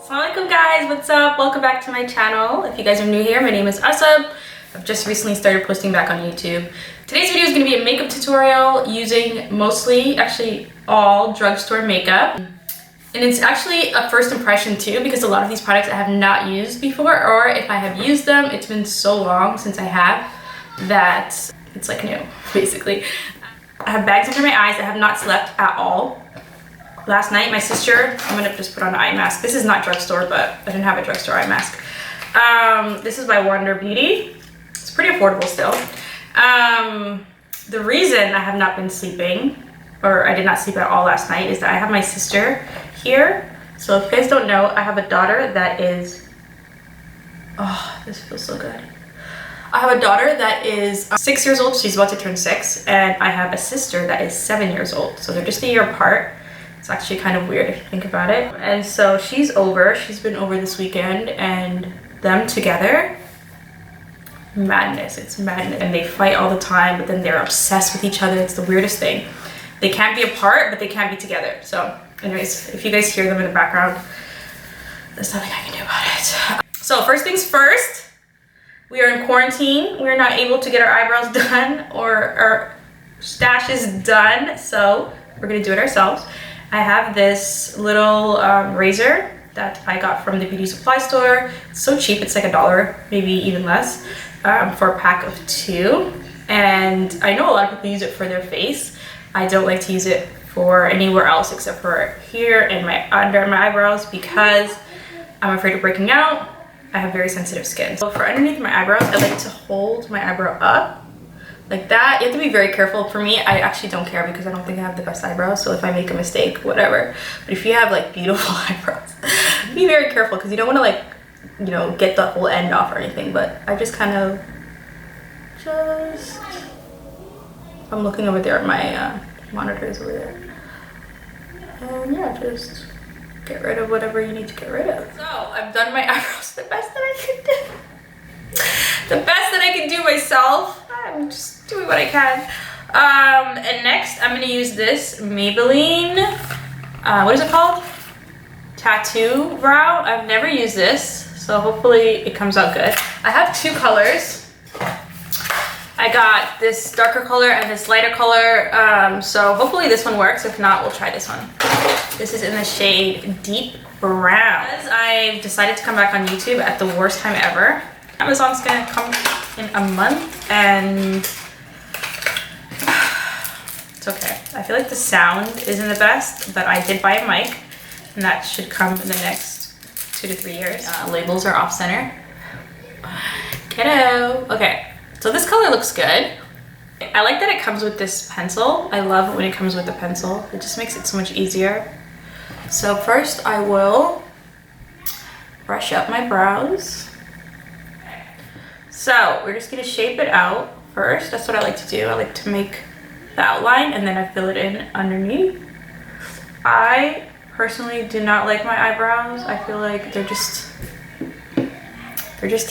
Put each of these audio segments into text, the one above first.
Assalamualaikum guys, what's up? Welcome back to my channel. If you guys are new here, my name is Osob. I've just recently started posting back on YouTube. Today's video is going to be a makeup tutorial using mostly, actually all drugstore makeup. And it's actually a first impression too, because a lot of these products I have not used before, or if I have used them, it's been so long since I have that it's like new, basically. I have bags under my eyes. I have not slept at all. Last night, my sister, I'm gonna just put on an eye mask. This is not drugstore, but I didn't have a drugstore eye mask. This is by Wonder Beauty. It's pretty affordable still. The reason I have not been sleeping, or I did not sleep at all last night, is that I have my sister here. So if you guys don't know, I have a daughter that is, oh, this feels so good. I have a daughter that is 6 years old. She's about to turn 6. And I have a sister that is 7 years old. So they're just a year apart. It's actually kind of weird if you think about it. And so she's over. She's been over this weekend, and them together, madness. It's madness. And they fight all the time, but then they're obsessed with each other. It's the weirdest thing. They can't be apart, but they can't be together. So anyways, if you guys hear them in the background, there's nothing I can do about it. So first things first, we are in quarantine. We're not able to get our eyebrows done or our stashes done. So we're gonna do it ourselves. I have this little razor that I got from the beauty supply store. It's so cheap, it's like $1, maybe even less, for a pack of 2. And I know a lot of people use it for their face. I don't like to use it for anywhere else except for here and under my eyebrows, because I'm afraid of breaking out. I have very sensitive skin. So for underneath my eyebrows, I like to hold my eyebrow up like that. You have to be very careful. For me, I actually don't care because I don't think I have the best eyebrows. So if I make a mistake, whatever. But if you have like beautiful eyebrows, be very careful because you don't want to like, you know, get the whole end off or anything. But I just kind of I'm looking over there at my monitors over there. And yeah, just get rid of whatever you need to get rid of. So I've done my eyebrows the best that I can do. The best that I can do myself. I'm just doing what I can. And next I'm gonna use this Maybelline, what is it called? Tattoo Brow. I've never used this, so hopefully it comes out good. I have 2 colors. I got this darker color and this lighter color, so hopefully this one works. If not, we'll try this one. This is in the shade Deep Brown. Because I've decided to come back on YouTube at the worst time ever. Amazon's gonna come in a month, and it's okay. I feel like the sound isn't the best, but I did buy a mic, and that should come in the next 2 to 3 years. Labels are off center. Kiddo. Okay, so this color looks good. I like that it comes with this pencil. I love when it comes with the pencil. It just makes it so much easier. So first I will brush up my brows. So we're just gonna shape it out first. That's what I like to do. I like to make the outline and then I fill it in underneath. I personally do not like my eyebrows. I feel like they're just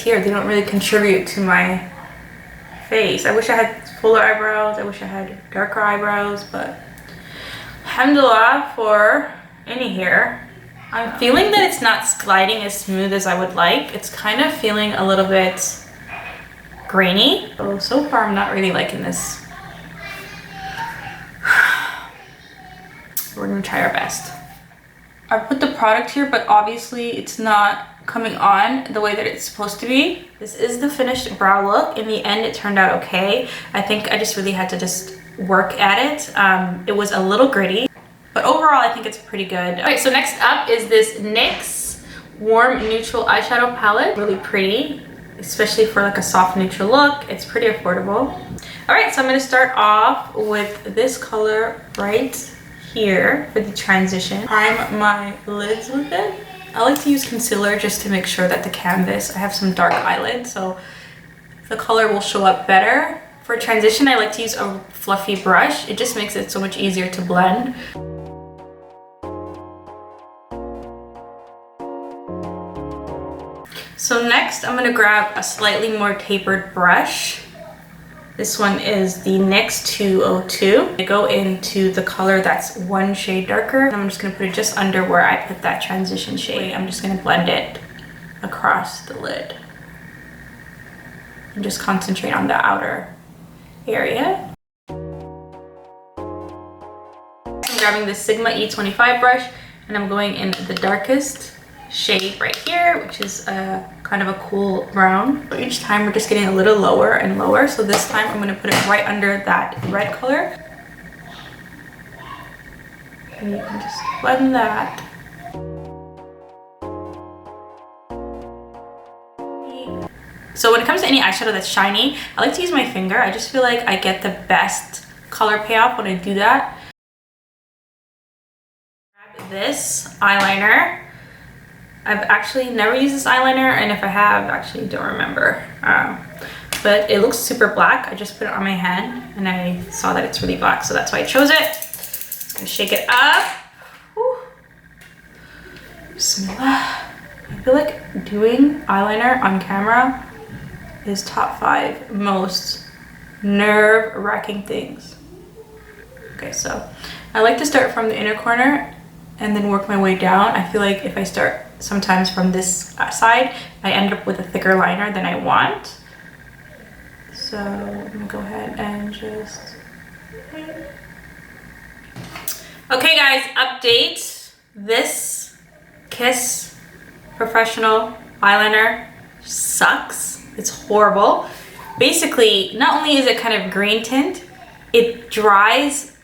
here. They don't really contribute to my face. I wish I had fuller eyebrows. I wish I had darker eyebrows, but alhamdulillah for any hair. I'm feeling that it's not gliding as smooth as I would like. It's kind of feeling a little bit grainy. So far I'm not really liking this. We're gonna try our best. I put the product here, but obviously it's not coming on the way that it's supposed to be. This is the finished brow look. In the end, it turned out okay. I think I just really had to just work at it. It was a little gritty, but overall I think it's pretty good. All right, so next up is this NYX Warm Neutral Eyeshadow Palette. Really pretty, especially for like a soft neutral look. It's pretty affordable. All right, so I'm gonna start off with this color right here for the transition. Prime my lids with it. I like to use concealer just to make sure that the canvas, I have some dark eyelids, so the color will show up better. For transition, I like to use a fluffy brush. It just makes it so much easier to blend. So next, I'm gonna grab a slightly more tapered brush This one is the NYX 202. I go into the color that's one shade darker. I'm just gonna put it just under where I put that transition shade. I'm just gonna blend it across the lid and just concentrate on the outer area. I'm grabbing the Sigma E25 brush and I'm going in the darkest shade right here, which is kind of a cool brown. But each time we're just getting a little lower and lower. So this time I'm going to put it right under that red color. And you can just blend that. So when it comes to any eyeshadow that's shiny, I like to use my finger. I just feel like I get the best color payoff when I do that. Grab this eyeliner. I've actually never used this eyeliner, and if I have, actually don't remember. But it looks super black. I just put it on my hand and I saw that it's really black, so that's why I chose it. I'm gonna shake it up. Whew. Bismillah. I feel like doing eyeliner on camera is top 5 most nerve-wracking things. Okay, so I like to start from the inner corner and then work my way down. I feel like if I start sometimes from this side, I end up with a thicker liner than I want. So I'm gonna go ahead and just... Okay guys, update. This Kiss Professional eyeliner sucks. It's horrible. Basically, not only is it kind of green tint, it dries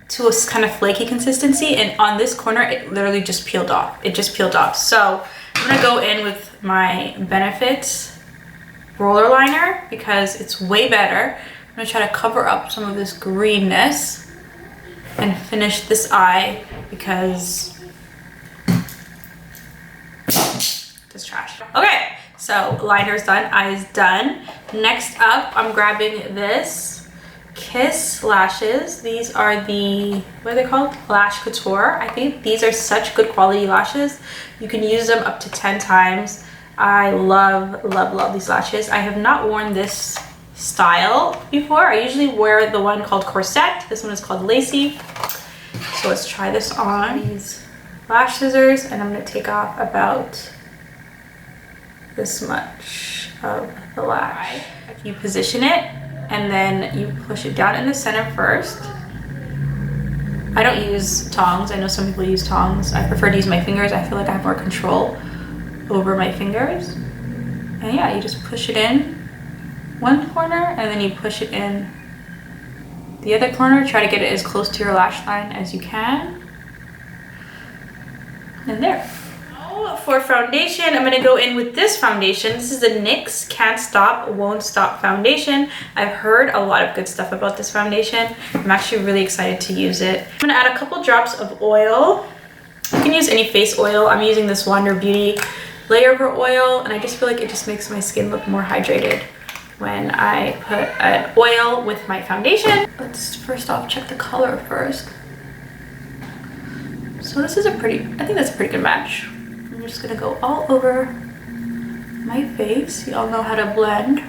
to a kind of flaky consistency, and on this corner it literally just peeled off. It just peeled off. So I'm gonna go in with my Benefit roller liner because it's way better. I'm gonna try to cover up some of this greenness and finish this eye because it's trash. Okay, so liner's done, eye's done. Next up, I'm grabbing this Kiss lashes. These are the, what are they called? Lash Couture. I think these are such good quality lashes. You can use them up to 10 times. I love, love, love these lashes. I have not worn this style before. I usually wear the one called Corset. This one is called Lacey. So let's try this on. These lash scissors, and I'm going to take off about this much of the lash. You position it and then you push it down in the center first. I don't use tongs. I know some people use tongs. I prefer to use my fingers. I feel like I have more control over my fingers. And yeah, you just push it in one corner and then you push it in the other corner. Try to get it as close to your lash line as you can. And there. For foundation, I'm going to go in with this foundation. This is the NYX Can't Stop, Won't Stop foundation. I've heard a lot of good stuff about this foundation. I'm actually really excited to use it. I'm going to add a couple drops of oil. You can use any face oil. I'm using this Wander Beauty layover oil, and I just feel like it just makes my skin look more hydrated when I put an oil with my foundation. Let's first off check the color first. So this is I think that's a pretty good match. I'm just gonna go all over my face. You all know how to blend.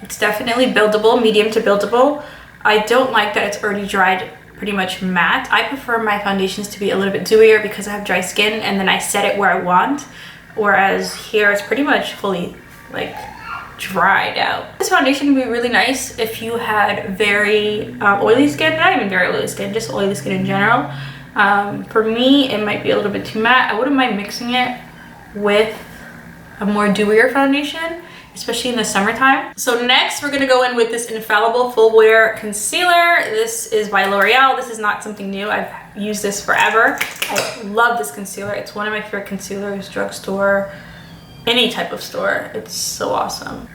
It's definitely buildable, medium to buildable. I don't like that it's already dried pretty much matte. I prefer my foundations to be a little bit dewier because I have dry skin and then I set it where I want. Whereas here it's pretty much fully like dried out. This foundation would be really nice if you had very oily skin, not even very oily skin, just oily skin in general. For me, it might be a little bit too matte. I wouldn't mind mixing it with a more dewier foundation, especially in the summertime. So next, we're gonna go in with this Infallible Full Wear Concealer. This is by L'Oreal. This is not something new. I've used this forever. I love this concealer. It's one of my favorite concealers, drugstore, any type of store. It's so awesome.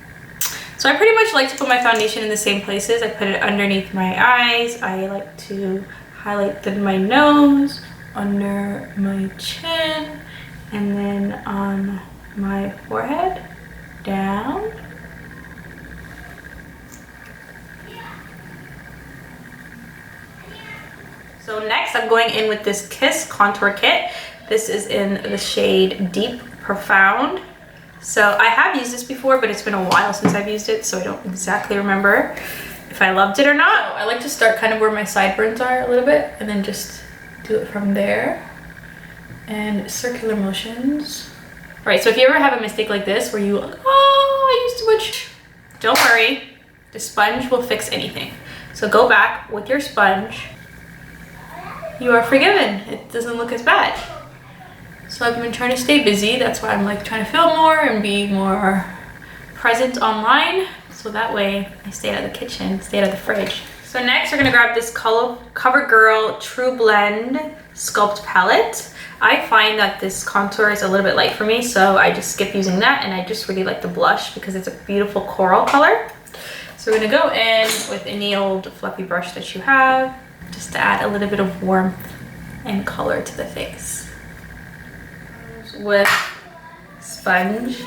So I pretty much like to put my foundation in the same places. I put it underneath my eyes. I like to highlight my nose, under my chin, and then on my forehead, down. So next I'm going in with this Kiss Contour Kit. This is in the shade Deep Profound. So I have used this before, but it's been a while since I've used it, so I don't exactly remember if I loved it or not. So I like to start kind of where my sideburns are a little bit, and then just do it from there. And circular motions. All right, so if you ever have a mistake like this where you, oh, I used too much, don't worry, the sponge will fix anything. So go back with your sponge. You are forgiven. It doesn't look as bad. So I've been trying to stay busy. That's why I'm like trying to film more and be more present online. So that way I stay out of the kitchen, stay out of the fridge. So next we're gonna grab this Covergirl True Blend Sculpt Palette. I find that this contour is a little bit light for me, so I just skip using that, and I just really like the blush because it's a beautiful coral color. So we're gonna go in with any old fluffy brush that you have, just to add a little bit of warmth and color to the face. With sponge,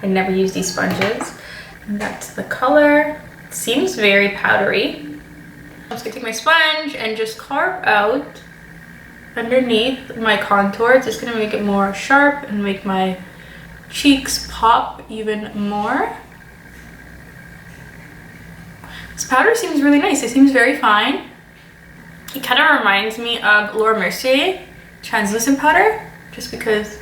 I never use these sponges. And that's the color. It seems very powdery. I'm just gonna take my sponge and just carve out underneath my contour. It's just gonna make it more sharp and make my cheeks pop even more. This powder seems really nice. It seems very fine. It kind of reminds me of Laura Mercier translucent powder, just because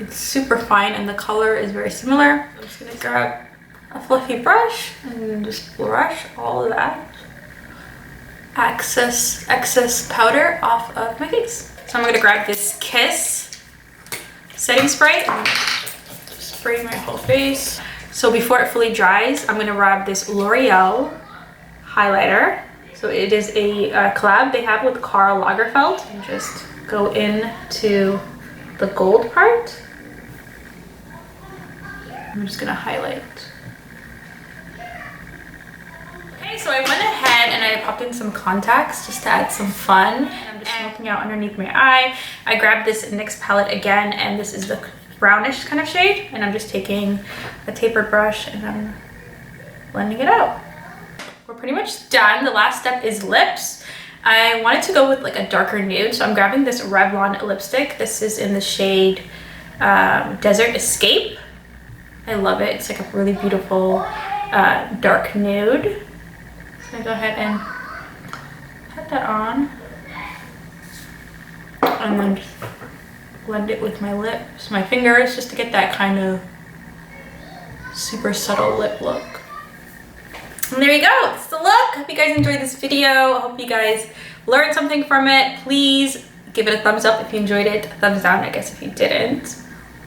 it's super fine and the color is very similar. I'm just gonna grab a fluffy brush and just brush all of that excess powder off of my face. So I'm gonna grab this Kiss setting spray and just spray my whole face. So before it fully dries, I'm gonna grab this L'Oreal highlighter. So it is a collab they have with Karl Lagerfeld. And just go into the gold part. I'm just gonna highlight. So I went ahead and I popped in some contacts just to add some fun. I'm just smoking out underneath my eye. I grabbed this NYX palette again, and this is the brownish kind of shade. And I'm just taking a tapered brush and I'm blending it out. We're pretty much done. The last step is lips. I wanted to go with like a darker nude, so I'm grabbing this Revlon lipstick. This is in the shade Desert Escape. I love it. It's like a really beautiful dark nude. I'm gonna go ahead and put that on and then just blend it with my lips, my fingers, just to get that kind of super subtle lip look. And there you go, it's the look. Hope you guys enjoyed this video. I hope you guys learned something from it. Please give it a thumbs up if you enjoyed it, a thumbs down I guess if you didn't.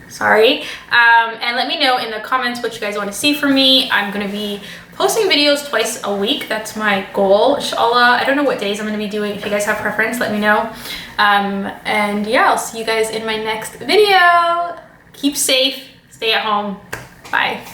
Sorry. And let me know in the comments what you guys want to see from me. I'm going to be posting videos twice a week. That's my goal, inshallah. I don't know what days I'm going to be doing. If you guys have preference, let me know. And yeah, I'll see you guys in my next video. Keep safe. Stay at home. Bye.